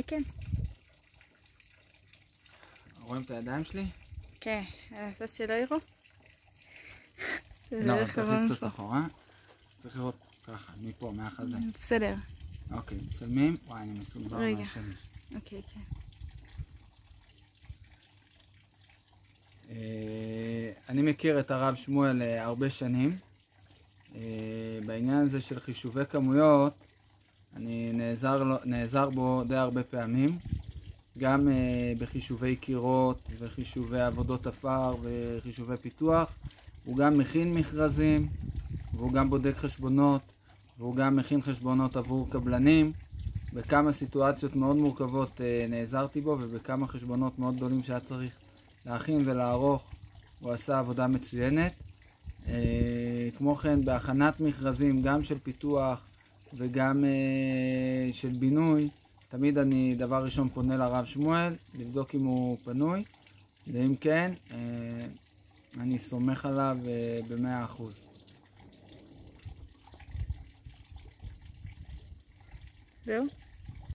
כן. רואים את הידיים שלי? כן, לעשות שלא יראו. לא, תלכי קצת אחורה. צריך לראות ככה, מפה, מהחזה. בסדר. אוקיי, מצלמים. וואי, אני מסונבר מהשני. אוקיי, כן. אני מכיר את הרב שמואל הרבה שנים. בעניין הזה של חישובי כמויות, אני נעזר בו די הרבה פעמים. גם בחישובי קירות וחישובי עבודות אפר וחישובי פיתוח. הוא גם מכין מכרזים, והוא גם בודק חשבונות, והוא גם מכין חשבונות עבור קבלנים. בכמה סיטואציות מאוד מורכבות נעזרתי בו, ובכמה חשבונות מאוד גדולים שהיה צריך להכין ולערוך, הוא עשה עבודה מצוינת. כמו כן, בהכנת מכרזים, גם של פיתוח וגם של בינוי, תמיד אני דבר ראשון פונה לרב שמואל, לבדוק אם הוא פנוי, ואם כן, אני סומך עליו ב100%. זהו?